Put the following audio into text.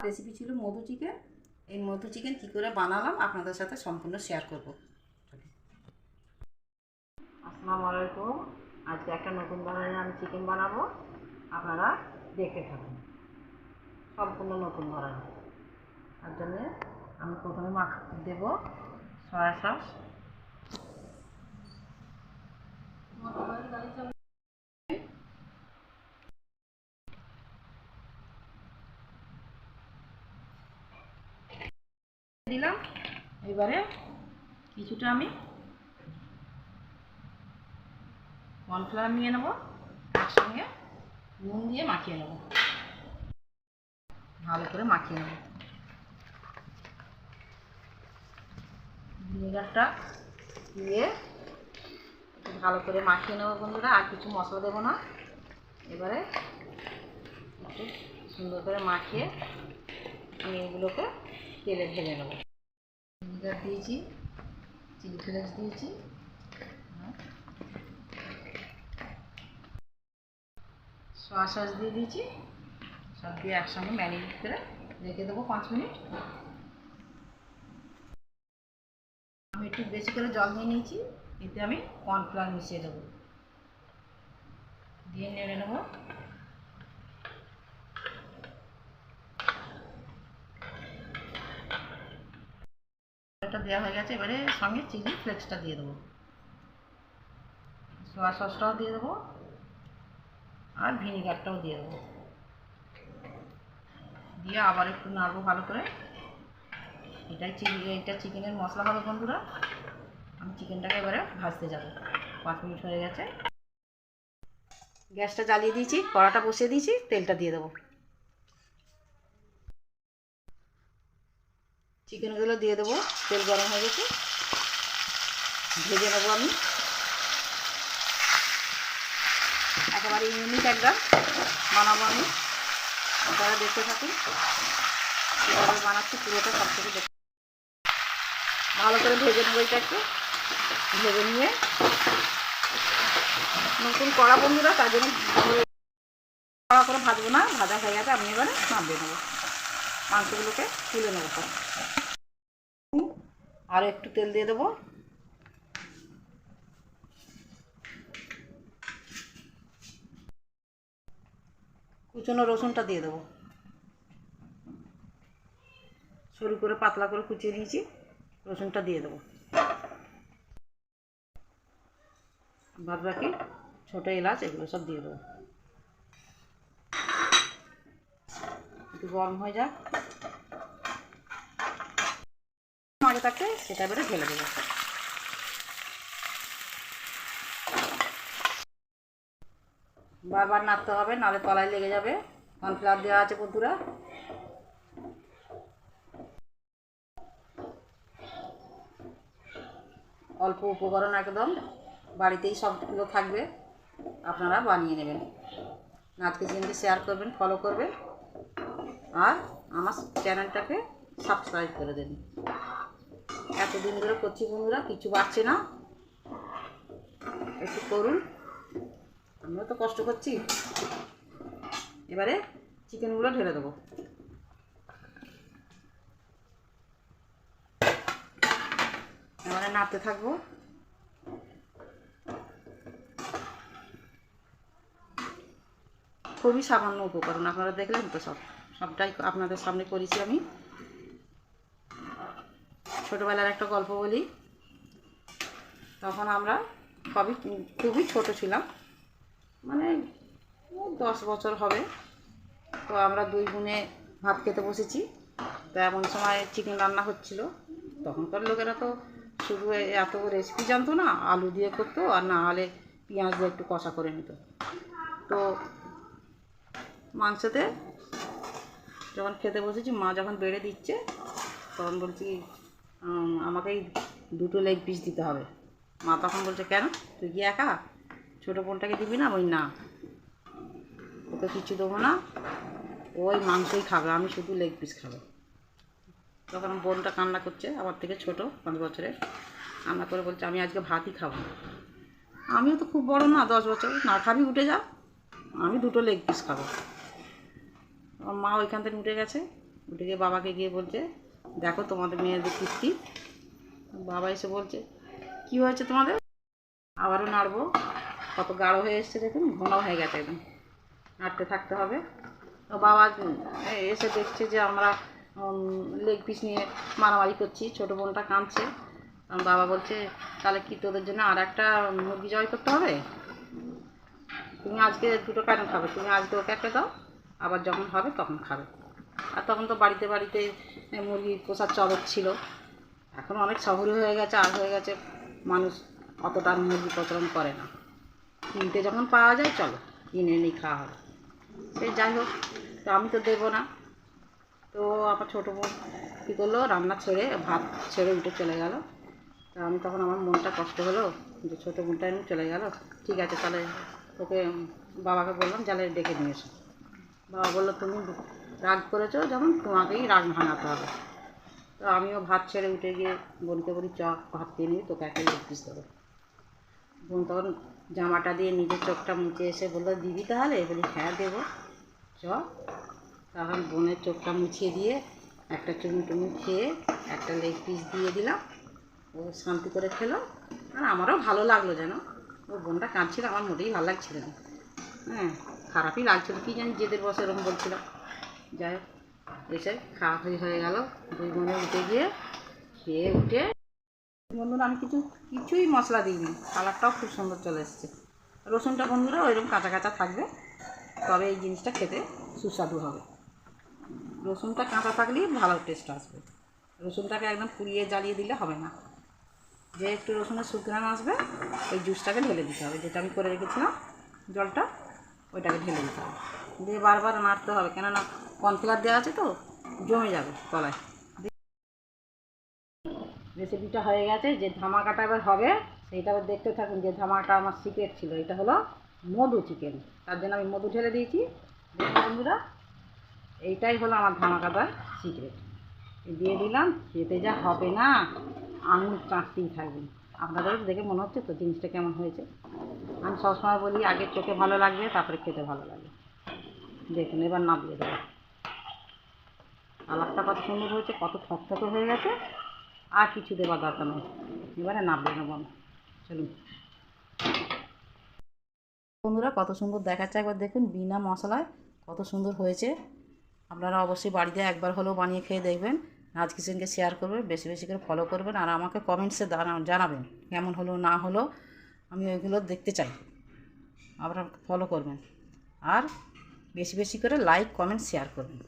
Recipe ছিল মধু chicken. এই মধু chicken কী করে বানালাম আপনাদের সাথে সম্পূর্ণ শেয়ার করব। আসসালামু আলাইকুম। আজকে একটা নতুন ধরনের আমি চিকেন বানাবো, আপনারা দেখতে থাকুন। সম্পূর্ণ নতুন ধরনের। তার জন্যে আমি প্রথমে দেব সয়া সস, দিলাম। এবারে কিছুটা আমি কর্নফ্লাওয়ার নিয়ে নেব, একসঙ্গে নুন দিয়ে মাখিয়ে নেব, ভালো করে মাখিয়ে নেব। ভিনেগারটা দিয়ে ভালো করে মাখিয়ে নেব বন্ধুরা, আর কিছু মশলা দেবো না। এবারে একটু সুন্দর করে মাখিয়ে আমি এগুলোকে তেলে ঢেলে নেব। ভিনেগার দিয়েছি, চিলি ফ্লেক্স দিয়েছি, সয়া সস দিয়ে দিয়েছি। সব দিয়ে একসঙ্গে ম্যারিনেট করে রেখে দেবো 5 মিনিট। আমি একটু বেশি করে জল নিয়ে নিয়েছি, এতে আমি কর্নফ্লাওয়ার মিশিয়ে দেবো, দিয়ে নেড়ে নেব। এটা দেওয়া হয়ে গেছে, এবারে সঙ্গে চিলি ফ্লেক্সটা দিয়ে দেবো, সয়া সসটাও দিয়ে দেবো, আর ভিনেগারটাও দিয়ে দেবো। দিয়ে আবার একটু নাড়বো ভালো করে। এটা চিকেনের মশলা হবে বন্ধুরা। আমি চিকেনটাকে এবারে ভাজতে যাব। 5 মিনিট হয়ে গেছে, গ্যাসটা জ্বালিয়ে দিয়েছি, কড়াটা বসিয়ে দিয়েছি, তেলটা দিয়ে দেবো। চিকেনগুলো দিয়ে দেবো, তেল গরম হয়ে গেছে, ভেজে নেবো আমি। একেবারে ইউনিক একটা বানাবো আমি, আপনারা দেখতে থাকুন কীভাবে বানাচ্ছি। পুরোটা সব থেকে দেখতে ভালো করে ভেজে নেবো। এটা একটু ভেজে নিয়ে, নতুন কড়া বন্ধুরা, তার জন্য কড়া করে ভাজবো না, ভাজা হয়ে গেছে। আমি এবারে নামিয়ে নেবো, মাংসগুলোকে তুলে নেবো সব। আর একটু তেল দিয়ে দেবো, কুচনো রসুনটা দিয়ে দেবো, সরু করে পাতলা করে কুচিয়ে নিয়েছি, রসুনটা দিয়ে দেবো। বাদ বাকি ছোটো এলাচ এগুলো সব দিয়ে দেবো। একটু গরম হয়ে যাক, আগে থাকতে সেটা এবারে ঢেলে দেবো। বারবার নাড়তে হবে, নাহলে তলায় লেগে যাবে। কর্নফ্লাওয়ার দেওয়া আছে বন্ধুরা। অল্প উপকরণ, একদম বাড়িতেই সবগুলো থাকবে, আপনারা বানিয়ে নেবেন। নাচকে চিনকে শেয়ার করবেন, ফলো করবেন, আর আমার চ্যানেলটাকে সাবস্ক্রাইব করে দেন। এতদিন ধরে করছি বন্ধুরা, কিছু পাচ্ছি না, একটু করুন, আমিও তো কষ্ট করছি। এবারে চিকেনগুলো ঢেলে দেবো, এবারে নাড়তে থাকবো। খুবই সামান্য উপকরণ, আপনারা দেখলেন তো, সবটাই আপনাদের সামনে করেছি আমি। ছোটোবেলার একটা গল্প বলি। তখন আমরা খুবই ছোট ছিলাম, মানে 10 বছর হবে। তো আমরা 2 বোনে ভাত খেতে বসেছি। তো এমন সময় চিকেন রান্না হচ্ছিল। তখনকার লোকেরা তো শুধু এত রেসিপি জানতো না, আলু দিয়ে করতো, আর না হলে পেঁয়াজ দিয়ে একটু কষা করে নিত। তো মাংসতে যখন খেতে বসেছি, মা যখন বেড়ে দিচ্ছে, তখন বলছি আমাকে এই 2টো লেগ পিস দিতে হবে। মা তখন বলছে, কেন, তুই কি একা, ছোটো বোনটাকে দিবি না? ওই না, ওকে কিছু দেবো না, ওই মাংসই খাবে, আমি শুধু লেগ পিস খাবো। তখন বোনটা কান্না করছে, আমার থেকে ছোটো, 5 বছরের, কান্না করে বলছে, আমি আজকে ভাতই খাবো। আমিও তো খুব বড় না, 10 বছর, না খাবি উঠে যা, আমি 2টো লেগ পিস খাবো। আমার মা ওইখান থেকে উঠে গেছে, উঠে গিয়ে বাবাকে গিয়ে বলছে, দেখো তোমাদের মেয়েদের কীর্তি। বাবা এসে বলছে, কী হয়েছে তোমাদের? আবারও নাড়বো, কত গাঢ় হয়ে এসছে দেখুন, ঘন হয়ে গেছে একদম, নাড়তে থাকতে হবে। তো বাবা এসে দেখছে যে আমরা লেগ পিস নিয়ে মারামারি করছি, ছোটো বোনটা কাঁদছে। বাবা বলছে, তাহলে কি তোদের জন্য আর একটা মুরগি জবাই করতে হবে? তুমি আজকে দুটো কেন খাবে? তুমি আজকে ওকে একটা দাও, আবার যখন হবে তখন খাবে। আর তখন তো বাড়িতে বাড়িতে মুরগি পোষার চলক ছিল। এখন অনেক শহরে হয়ে গেছে, আর হয়ে গেছে, মানুষ অতটা মুরগি প্রচলন করে না। কিনতে যখন পাওয়া যায়, চলো কিনে নিয়ে খাওয়া হবে। সে যাই হোক, তো আমি তো দেবো না। তো আমার ছোটো বোন কী করলো, রান্না ছেড়ে ভাত ছেড়ে উঠে চলে গেল। তা আমি তখন, আমার মনটা কষ্ট হলো যে ছোটো বোনটা এমনি চলে গেল। ঠিক আছে, তাহলে ওকে বাবাকে বললাম, জালে ডেকে নিয়ে এসো। বাবা বললো, তুমি রাগ করেছো যখন, তোমাকেই রাগ ভাঙাতে হবে। তো আমিও ভাত ছেড়ে উঠে গিয়ে বোনকে বলি, চ ভাত খেয়ে নিবি, তোকে একটা লেগ পিস দেবো। বোন তখন জামাটা দিয়ে নিজের চোখটা মুছে এসে বললো, দিবি তাহলে? বলি, হ্যাঁ দেবো, চ। তখন বোনের চোখটা মুছিয়ে দিয়ে একটা চুমু টুমু খেয়ে একটা লেগ পিস দিয়ে দিলাম। ও শান্তি করে খেলো। আর আমারও ভালো লাগলো যেন। ও বোনটা কাঁদছিল, আমার মোটেই ভালো লাগছিল না। হ্যাঁ, খারাপই লাগছিলো, কী জানি জেদের বসে এরকম বলছিলাম। যাই হোক, এসে খাওয়া হয়ে গেল। দুই বোনে উঠে গিয়ে খেয়ে উঠে, বন্ধুরা আমি কিছুই মশলা দিইনি, কালারটাও খুব সুন্দর চলে এসছে। রসুনটা বন্ধুরা ওইরকম কাঁচা কাঁচা থাকবে, তবে এই জিনিসটা খেতে সুস্বাদু হবে। রসুনটা কাঁচা থাকলেই ভালো টেস্ট আসবে। রসুনটাকে একদম পুড়িয়ে জ্বালিয়ে দিলে হবে না। যে একটু রসুনের সুঘ্রাণ আসবে, ওই জুসটাকে ঢেলে দিতে হবে, যেটা আমি করে রেখেছিলাম জলটা, ওইটাকে ঢেলে দিতে হবে। দিয়ে বারবার নাড়তে হবে, কেননা কর্নফ্লাওয়ার দেওয়া আছে তো, জমে যাবে তলায়। রেসিপিটা হয়ে গেছে। যে ধামাকাটা এবার হবে সেইটা আবার দেখতে থাকুন। যে ধামাকাটা আমার সিক্রেট ছিল, এটা হলো মধু চিকেন, তার জন্য আমি মধু ঢেলে দিয়েছি। দেখুন বন্ধুরা, এইটাই হলো আমার ধামাকাটার সিক্রেট। দিয়ে দিলাম, খেতে যা হবে না, আঙুল চাটতেই থাকবেন। আপনাদেরও দেখে মনে হচ্ছে তো জিনিসটা কেমন হয়েছে। আমি সবসময় বলি, আগে চোখে ভালো লাগবে, তারপরে খেতে ভালো লাগবে। দেখুন এবার নামিয়ে দেবো। কালারটা কত সুন্দর হয়েছে, কত থকথকে হয়ে গেছে। আর কিছু দেওয়ার দরকার নেই, এবারে নামিয়ে নেবো আমি। চলুন বন্ধুরা, কত সুন্দর দেখাচ্ছে, একবার দেখুন, বিনা মশলায় কত সুন্দর হয়েছে। আপনারা অবশ্যই বাড়িতে একবার হলেও বানিয়ে খেয়ে দেখবেন। রাজ কিচেনকে শেয়ার করবেন, বেশি বেশি করে ফলো করবেন, আর আমাকে কমেন্টসে জানাবেন কেমন হলো না হলো। আমি ওইগুলো দেখতে চাই, আপনারা ফলো করবেন, আর বেশি বেশি করে লাইক কমেন্ট শেয়ার করবেন।